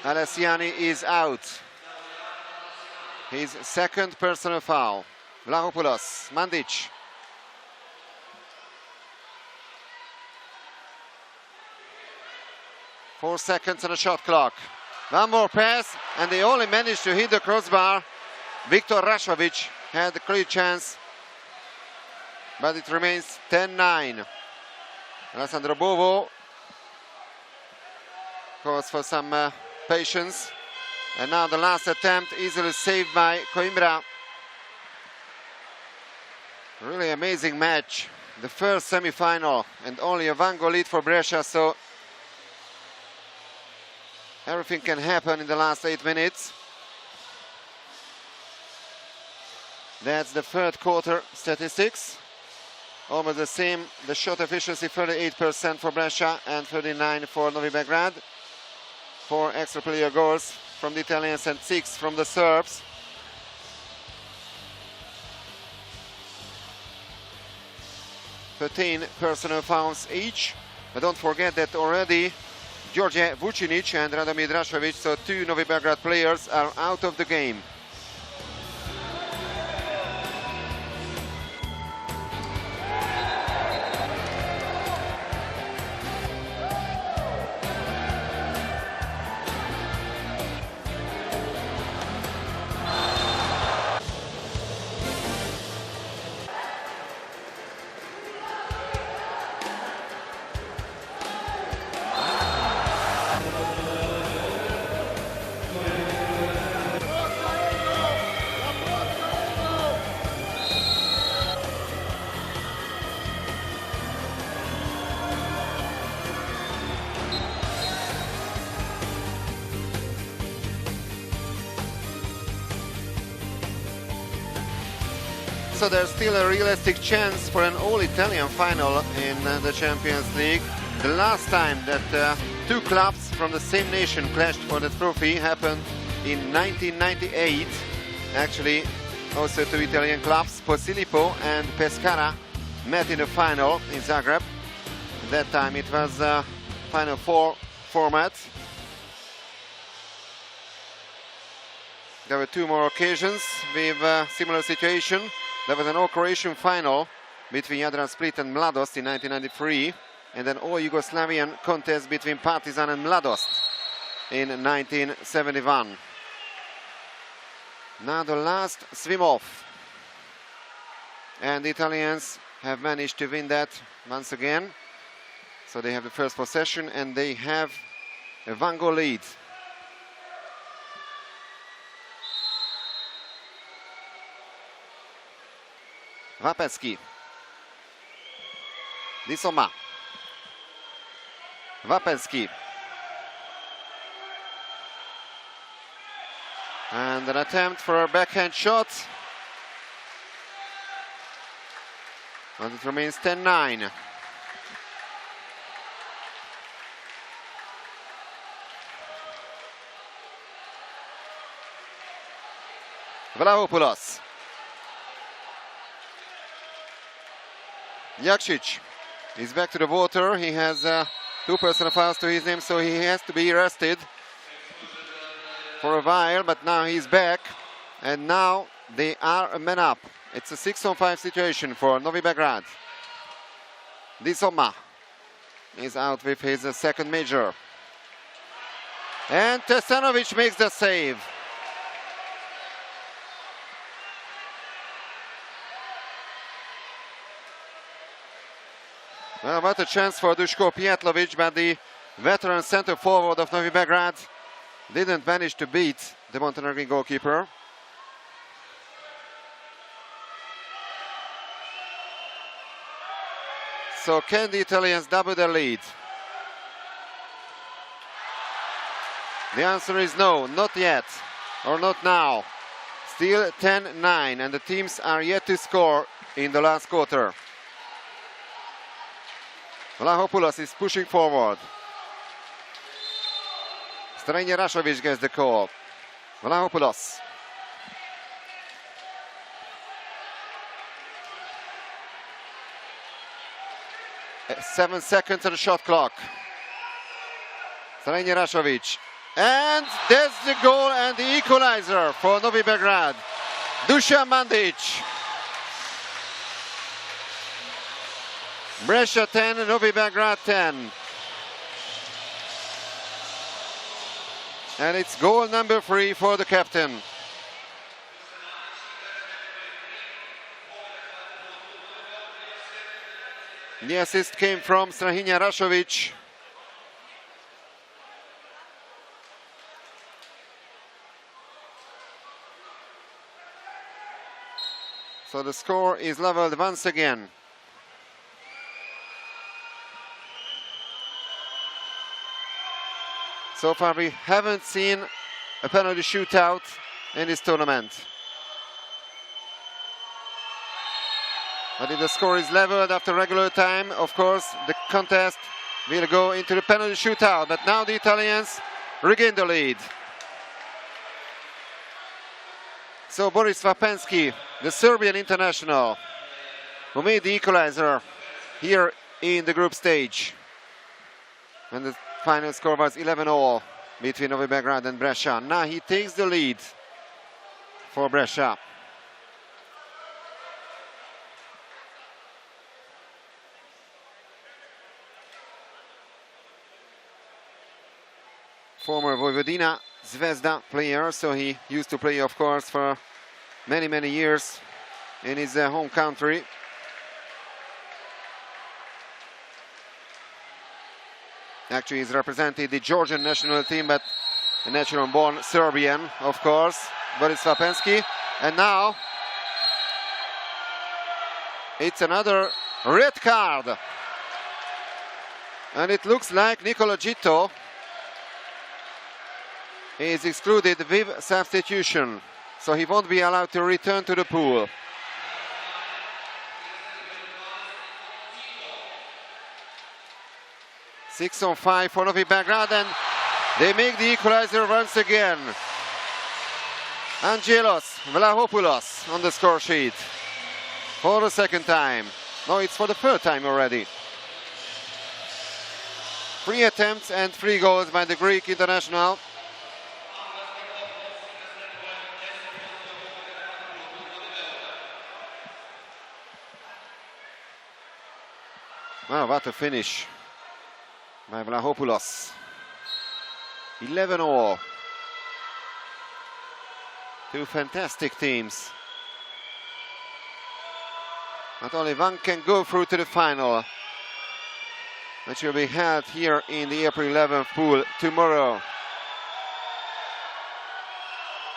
Alessiani is out. His second personal foul. Vlahopoulos. Mandic. Four seconds on the shot clock. One more pass, and they only managed to hit the crossbar. Viktor Rašović had a clear chance, but it remains 10-9. Alessandro Bovo calls for some patience And now the last attempt, easily saved by Coimbra. Really amazing match. The first semi-final and only a 1-goal lead for Brescia, so everything can happen in the last 8 minutes. That's the third quarter statistics. Almost the same. The shot efficiency 38% for Brescia and 39% for Novi Beograd. 4 extra player goals from the Italians and 6 from the Serbs. (13) personal fouls each. But don't forget that already George Vucinic and Radomir Drašović, so 2 Novi Beograd players, are out of the game. So there's still a realistic chance for an all-Italian final in the Champions League. The last time that 2 clubs from the same nation clashed for the trophy happened in 1998. Actually, also 2 Italian clubs, Posillipo and Pescara, met in the final in Zagreb. That time it was Final Four format. There were 2 more occasions with a similar situation. There was an all-Croatian final between Jadran Split and Mladost in 1993, and an all-Yugoslavian contest between Partizan and Mladost in 1971. Now the last swim-off. And the Italians have managed to win that once again. So they have the first possession and they have a 1-goal lead. Vapecki. Disoma. Vapecki. And an attempt for a backhand shot. And it remains 10-9. Vlahopoulos. Jakšić is back to the water. He has 2 personal fouls to his name, so he has to be arrested for a while, but now he's back, and now they are a man up. It's a 6-on-5 situation for Novi Beograd. Disoma is out with his second major. And Tesanovic makes the save. Well, what a chance for Duško Pijetlović, but the veteran center forward of Novi Beograd didn't manage to beat the Montenegrin goalkeeper. So can the Italians double their lead? The answer is no, not yet, or not now. Still 10-9, and the teams are yet to score in the last quarter. Vlahopoulos is pushing forward. Strahinja Rašović gets the call. Vlahopoulos. Uh, 7 seconds on the shot clock. Strahinja Rašović. And that's the goal and the equalizer for Novi Beograd. Dušan Mandić. Brescia 10, Novi Beograd 10. And it's goal number 3 for the captain. The assist came from Strahinja Rašović. So the score is leveled once again. So far we haven't seen a penalty shootout in this tournament. But if the score is leveled after regular time, of course, the contest will go into the penalty shootout. But now the Italians regain the lead. So Boris Vapensky, the Serbian international, who made the equalizer here in the group stage. And the final score was 11-all between Novi Beograd and Brescia. Now he takes the lead for Brescia. Former Vojvodina Zvezda player, so he used to play, of course, for many years in his home country. Actually, he's represented the Georgian national team, but a natural-born Serbian, of course, Boris Vapensky. And now it's another red card. And it looks like Nicola Gitto is excluded with substitution, so he won't be allowed to return to the pool. Six on 5 for Novi Beograd, and they make the equalizer once again. Angelos Vlahopoulos on the score sheet for the second time. No, it's for the third time already. 3 attempts and 3 goals by the Greek international. Well, what a finish by Vlahopoulos. 11-all. 2 fantastic teams. Not only one can go through to the final, which will be held here in the April 11th pool tomorrow.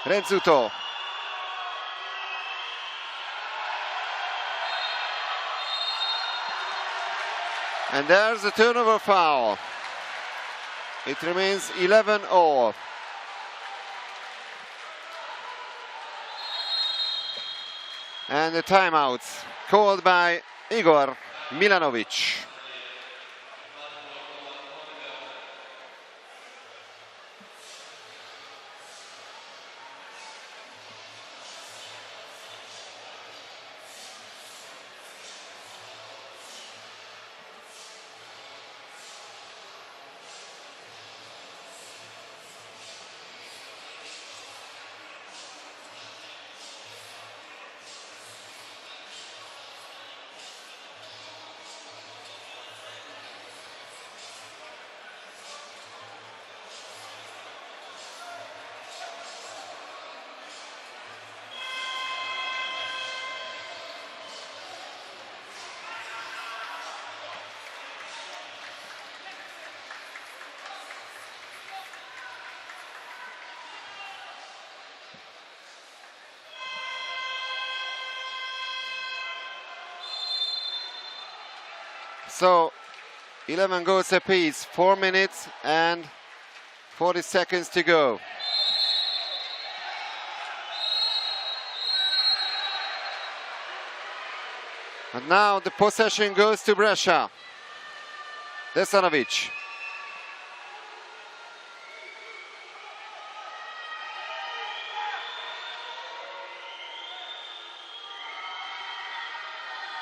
Rezzuto. And there's a turnover foul. It remains 11-all. And the timeout called by Igor Milanovic. So 11 goals apiece, 4 minutes and 40 seconds to go. And now the possession goes to Brescia. Desanovic.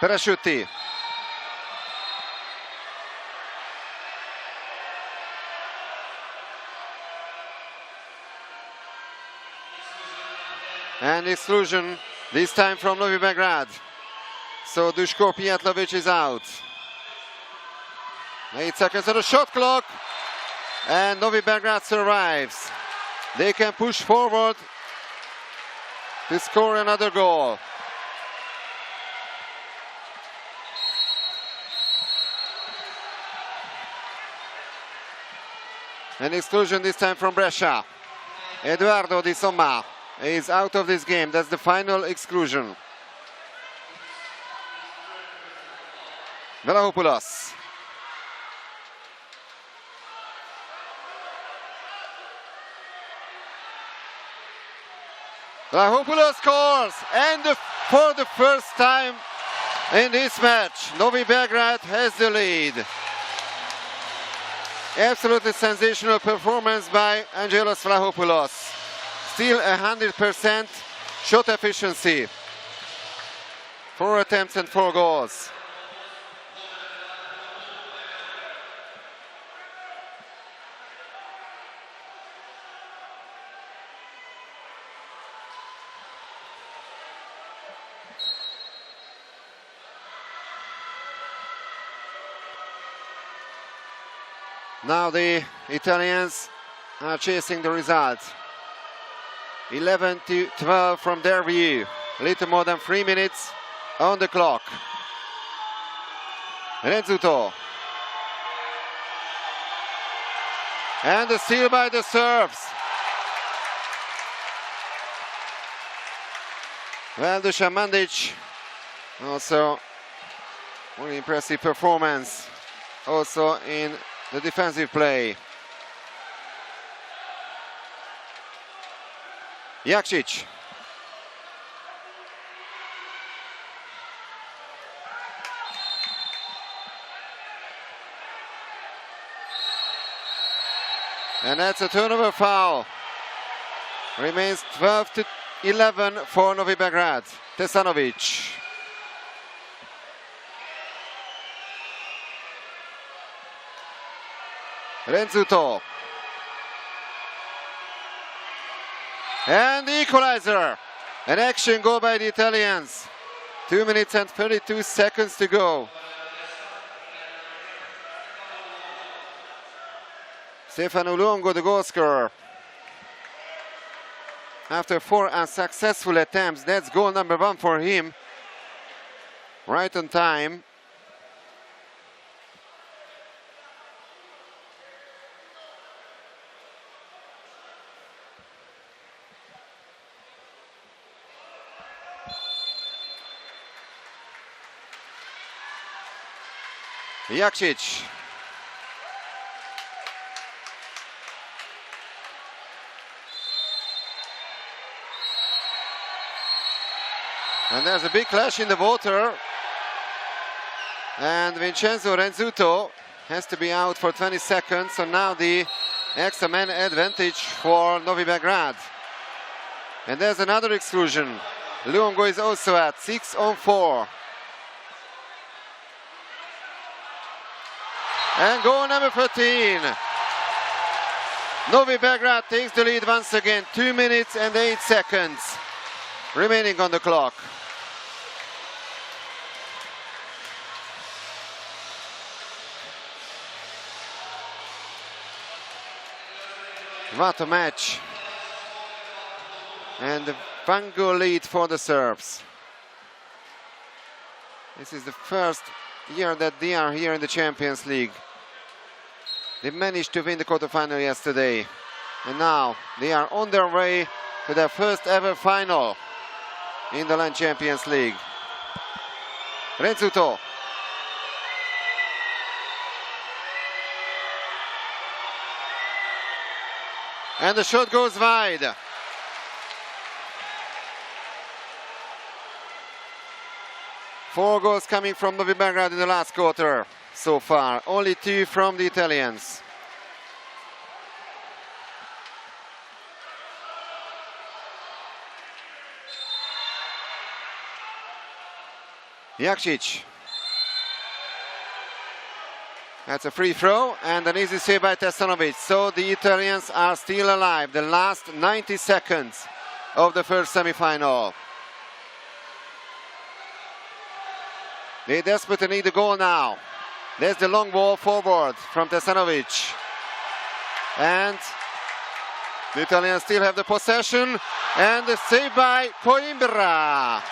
Parasciuti. And exclusion, this time from Novi Beograd. So Duško Pijatlović is out. 8 seconds on the shot clock. And Novi Beograd survives. They can push forward to score another goal. An exclusion this time from Brescia. Eduardo Di Somma is out of this game. That's the final exclusion. Vlahopoulos. Vlahopoulos scores, and for the first time in this match, Novi Beograd has the lead. Absolutely sensational performance by Angelos Vlahopoulos. Still 100% shot efficiency. 4 attempts and 4 goals. Now the Italians are chasing the result. 11-12 from their view. A little more than 3 minutes on the clock. Renzuto. And the steal by the Serbs. Well, Dusan Mandic also very impressive performance also in the defensive play. Jakšić. And that's a turnover foul. Remains 12-11 for Novi Beograd. Tesanovic. Renzuto. And the equalizer. An action goal by the Italians. 2 minutes and 32 seconds to go. Stefano Luongo, the goal scorer. After 4 unsuccessful attempts, that's goal number 1 for him. Right on time. Jakšić. And there's a big clash in the water. And Vincenzo Renzuto has to be out for 20 seconds. So now the extra man advantage for Novi Beograd. And there's another exclusion. Luongo is also at 6-on-4. And goal number 13. Novi Beograd takes the lead once again. 2 minutes and 8 seconds remaining on the clock. What a match. And the 1-goal lead for the Serbs. This is the first year that they are here in the Champions League. They managed to win the quarterfinal yesterday. And now they are on their way to their first ever final in the Land Champions League. Renzuto. And the shot goes wide. Four goals coming from Novi Beograd in the last quarter so far. Only 2 from the Italians. Jakšić. That's a free throw and an easy save by Tesanovic. So the Italians are still alive. The last 90 seconds of the first semi-final. They desperately need a goal now. There's the long ball forward from Tesanovic. And the Italians still have the possession. And the save by Coimbra.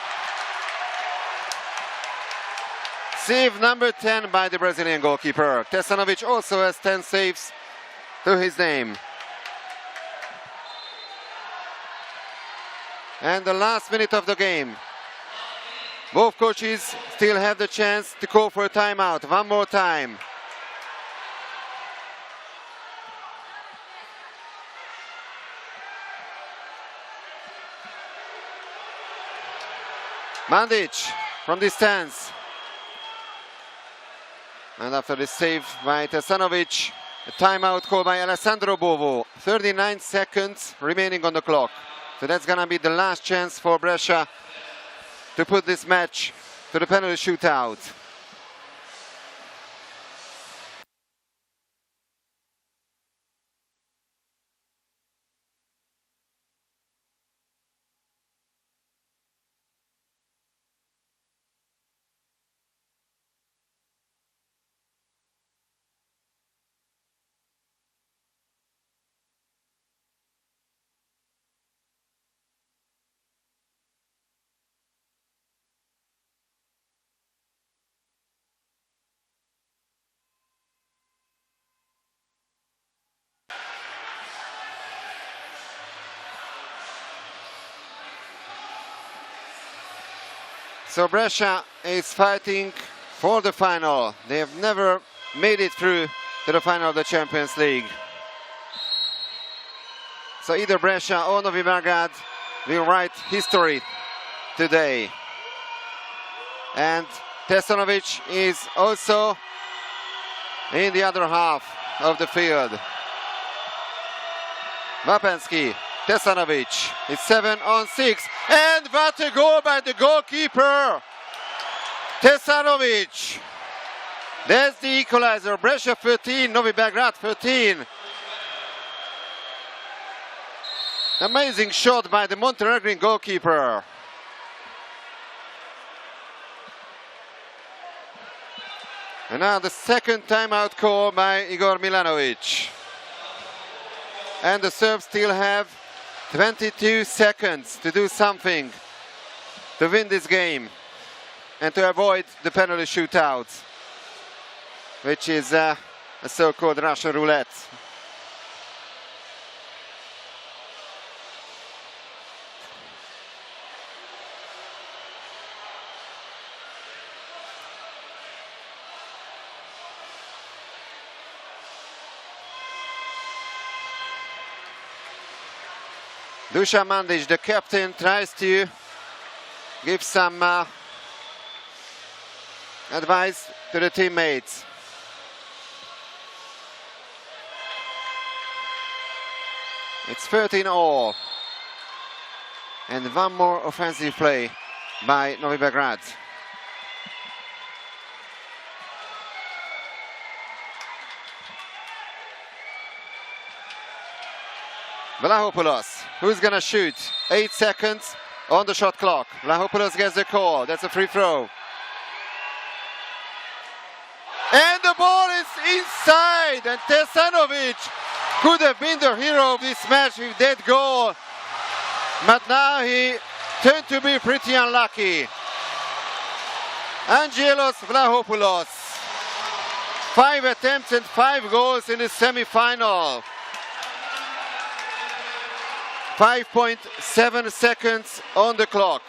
Save number 10 by the Brazilian goalkeeper. Tesanovic also has 10 saves to his name. And the last minute of the game. Both coaches still have the chance to call for a timeout. One more time. Mandic from distance. And after the save by Tesanovic, a timeout called by Alessandro Bovo. 39 seconds remaining on the clock. So that's going to be the last chance for Brescia to put this match to the penalty shootout. So Brescia is fighting for the final. They have never made it through to the final of the Champions League. So either Brescia or Novi Beograd will write history today. And Tesanovic is also in the other half of the field. Vapenski, Tesanovic, it's 7-on-6, and what a goal by the goalkeeper, Tesanovic. That's the equalizer. Brescia 13, Novi Beograd 13. Amazing shot by the Montenegrin goalkeeper. And now the second timeout call by Igor Milanovic. And the Serbs still have 22 seconds to do something to win this game and to avoid the penalty shootout, which is a so-called Russian roulette. Dusan Mandic, the captain, tries to give some advice to the teammates. It's 13-all. And one more offensive play by Novi Beograd. Vlahopoulos, who's gonna shoot? 8 seconds on the shot clock. Vlahopoulos gets the call. That's a free throw. And the ball is inside. And Tesanovic could have been the hero of this match with that goal. But now he turned to be pretty unlucky. Angelos Vlahopoulos. 5 attempts and 5 goals in the semi-final. 5.7 seconds on the clock.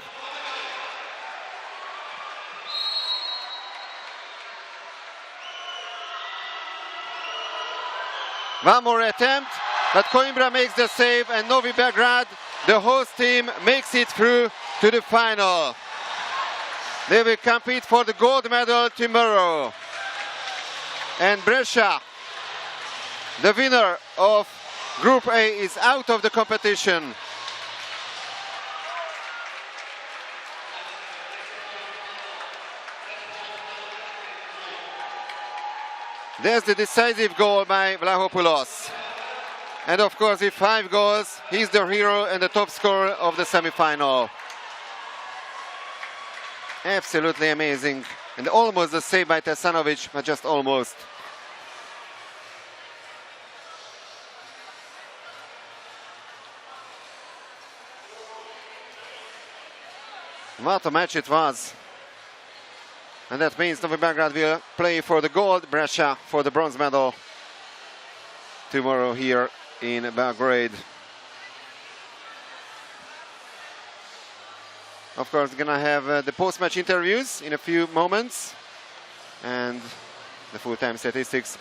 One more attempt, but Coimbra makes the save, and Novi Beograd, the host team, makes it through to the final. They will compete for the gold medal tomorrow. And Brescia, the winner of Group A, is out of the competition. There's the decisive goal by Vlahopoulos. And of course, with 5 goals, he's the hero and the top scorer of the semi-final. Absolutely amazing. And almost the save by Tesanovic, but just almost. What a match it was. And that means Novi Beograd will play for the gold, Brescia for the bronze medal tomorrow here in Belgrade. Of course, gonna have the post-match interviews in a few moments and the full-time statistics